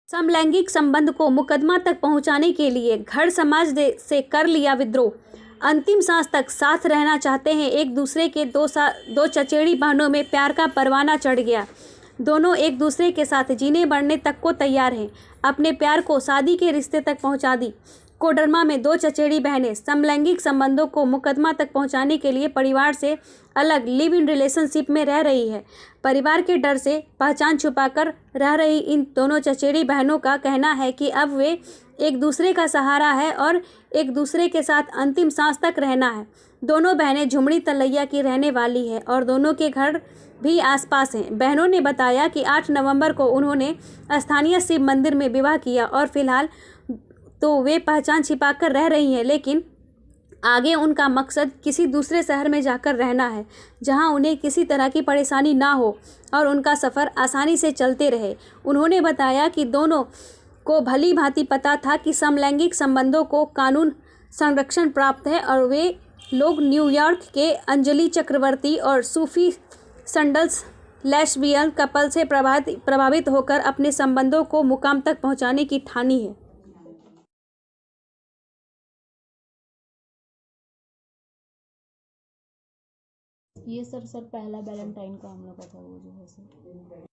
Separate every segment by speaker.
Speaker 1: समलैंगिक संबंध को मुकदमा तक पहुंचाने के लिए घर समाज से कर लिया विद्रोह। अंतिम सांस तक साथ रहना चाहते हैं एक दूसरे के दो चचेरी बहनों में प्यार का परवाना चढ़ गया। दोनों एक दूसरे के साथ जीने मरने तक को तैयार हैं। अपने प्यार को शादी के रिश्ते तक पहुंचा दी। कोडरमा में दो चचेरी बहनें समलैंगिक संबंधों को मुकदमा तक पहुंचाने के लिए परिवार से अलग लिव इन रिलेशनशिप में रह रही है। परिवार के डर से पहचान छुपाकर रह रही इन दोनों चचेरी बहनों का कहना है कि अब वे एक दूसरे का सहारा है और एक दूसरे के साथ अंतिम सांस तक रहना है। दोनों बहनें झुमड़ी तलैया की रहने वाली है और दोनों के घर भी आसपास हैं। बहनों ने बताया कि 8 नवंबर को उन्होंने स्थानीय शिव मंदिर में विवाह किया और फिलहाल तो वे पहचान छिपाकर रह रही हैं, लेकिन आगे उनका मकसद किसी दूसरे शहर में जाकर रहना है जहां उन्हें किसी तरह की परेशानी ना हो और उनका सफ़र आसानी से चलते रहे। उन्होंने बताया कि दोनों को भली भांति पता था कि समलैंगिक संबंधों को कानून संरक्षण प्राप्त है और वे लोग न्यूयॉर्क के अंजलि चक्रवर्ती और सूफी संडल्स लेस्बियन कपल से प्रभावित होकर अपने संबंधों को मुकाम तक पहुंचाने की ठानी है।
Speaker 2: ये सर पहला वैलेंटाइन का हम लोग का था वो जो है सर।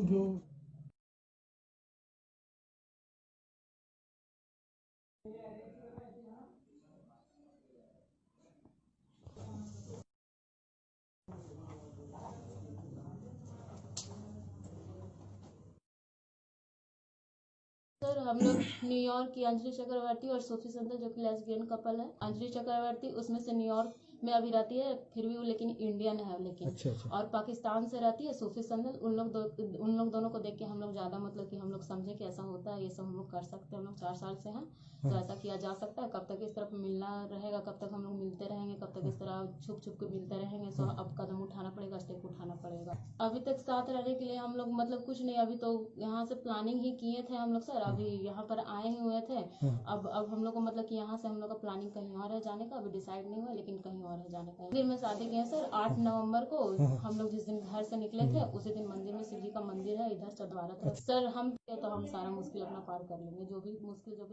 Speaker 3: जो
Speaker 2: सर हम लोग न्यूयॉर्क की अंजलि चक्रवर्ती और सूफी संडल जो कि लेस्बियन कपल है। अंजलि चक्रवर्ती उसमें से न्यूयॉर्क में अभी रहती है, फिर भी वो लेकिन इंडियन है लेकिन
Speaker 3: अच्छा।
Speaker 2: और पाकिस्तान से रहती है। सूफी संडल उन लोग दोनों को देख के हम लोग ज़्यादा मतलब कि हम लोग समझे कि ऐसा होता है, ये सब हम लोग कर सकते हैं। हम लोग 4 साल से हैं तो ऐसा किया जा सकता है। कब तक इस तरफ मिलना रहेगा, कब तक हम लोग मिलते रहेंगे, कब तक इस तरह छुप छुप के मिलते रहेंगे। सो अब कदम उठाना पड़ेगा, स्टेप उठाना पड़ेगा। अभी तक साथ रहने के लिए हम लोग मतलब कुछ नहीं, अभी तो यहाँ से प्लानिंग ही किए थे हम लोग सर। अभी यहाँ पर आए ही हुए थे। अब हम लोग को मतलब कि यहाँ से हम लोग का प्लानिंग कहीं और है जाने का, अभी डिसाइड नहीं हुआ लेकिन कहीं और है जाने का। फिर में शादी किए सर 8 नवंबर को। हम लोग जिस दिन घर से निकले थे उसी दिन मंदिर में शिव जी का मंदिर है इधर चंदवारा तरफ। सर हम तो हम सारा मुश्किल अपना पार कर लेंगे, जो भी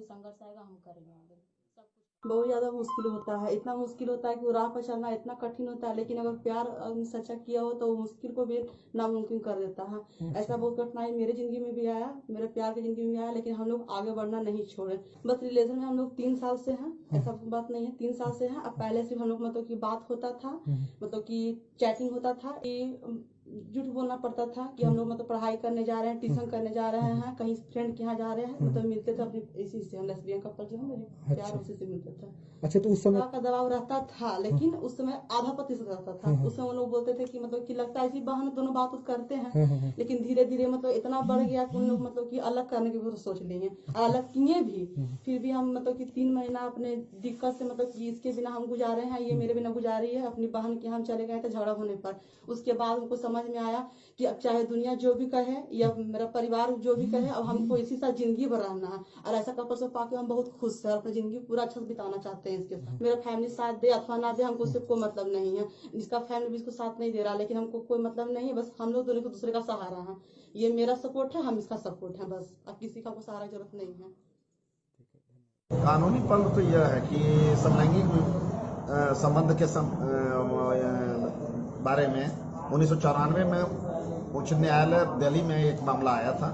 Speaker 2: संघर्ष आएगा हम करेंगे आगे सब कुछ।
Speaker 4: बहुत ज़्यादा मुश्किल होता है, इतना मुश्किल होता है कि वो राह पर चलना इतना कठिन होता है, लेकिन अगर प्यार सच्चा किया हो तो वो मुश्किल को भी नामुमकिन कर देता है। ऐसा बहुत कठिनाई मेरे ज़िंदगी में भी आया, मेरे प्यार की ज़िंदगी में आया, लेकिन हम लोग आगे बढ़ना नहीं छोड़े। बस रिलेशन में हम लोग 3 साल से हैं, ऐसा बात नहीं है, 3 साल से हैं। अब पहले सिर्फ हम लोग मतलब की बात होता था, मतलब की चैटिंग होता था, झूठ बोलना पड़ता था कि हम लोग मतलब पढ़ाई करने जा रहे हैं, ट्यूशन करने जा रहे हैं, कहीं फ्रेंड के यहाँ जा रहे हैं, मतलब मिलते थे अपनी इसी से। लेस्बियन कपल जो है मेरे प्यार उसी से मिलते थे।
Speaker 3: अच्छा, तो उस समय
Speaker 4: का दबाव रहता था, लेकिन उस समय आधा प्रतिशत रहता था। उस समय लोग बोलते थे कि मतलब कि लगता है इसी बहाने दोनों बात करते हैं, लेकिन धीरे धीरे मतलब इतना बढ़ गया कि उन लोग मतलब कि अलग करने की भी सोच लिए, अलग किए भी। फिर भी हम मतलब कि 3 महीना अपने दिक्कत से मतलब कि इसके बिना हम गुजारे हैं, ये मेरे बिना गुजारी है। अपनी बहन के हम चले गए थे झगड़ा होने पर। उसके बाद उनको समझ में आया कि अब चाहे दुनिया जो भी कहे या मेरा परिवार जो भी कहे, अब हमको इसी साथ जिंदगी भर रहना है। और ऐसा कपल से पाके हम बहुत खुश हैं, अपनी जिंदगी पूरा अच्छा से बिताना चाहते हैं इसके साथ। मेरा फैमिली साथ दे अथवा ना दे हमको उससे कोई मतलब नहीं है, जिसका फैमिली भी इसको साथ नहीं दे रहा, लेकिन हमको कोई मतलब नहीं है। बस हम लोग दोनों को दूसरे का सहारा है, ये मेरा सपोर्ट है, हम इसका सपोर्ट है, बस अब किसी का कोई सहारा जरूरत नहीं है।
Speaker 5: कानूनी पल तो यह है कि समलैंगिक संबंध के बारे में 1994 में उच्च न्यायालय दिल्ली में एक मामला आया था,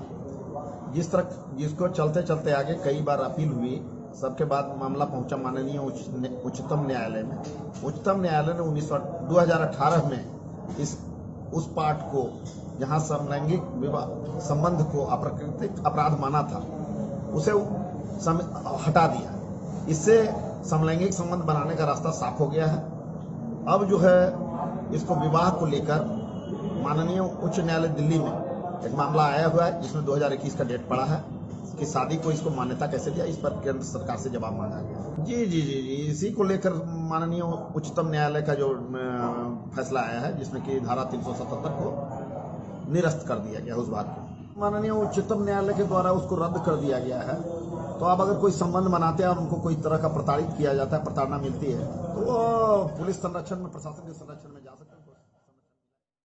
Speaker 5: जिसको चलते चलते आगे कई बार अपील हुई। सबके बाद मामला पहुंचा माननीय उच्चतम न्यायालय में। उच्चतम न्यायालय ने 2018 में उस पार्ट को जहां समलैंगिक विवाह संबंध को अप्राकृतिक अपराध माना था, उसे हटा दिया। इससे समलैंगिक संबंध बनाने का रास्ता साफ हो गया है। अब जो है इसको विवाह को लेकर माननीय उच्च न्यायालय दिल्ली में एक मामला आया हुआ है, जिसमें 2021 का डेट पड़ा है कि शादी को इसको मान्यता कैसे दिया, इस पर केंद्र सरकार से जवाब मांगा गया। जी, इसी को लेकर माननीय उच्चतम न्यायालय का जो फैसला आया है, जिसमें कि धारा 377 को निरस्त कर दिया गया उस बात को। माननीय उच्चतम न्यायालय के द्वारा उसको रद्द कर दिया गया है। तो अब अगर कोई संबंध बनाते हैं और उनको कोई तरह का प्रताड़ित किया जाता है, प्रताड़ना मिलती है, तो वो पुलिस संरक्षण में, प्रशासन के संरक्षण में जा सकते हैं।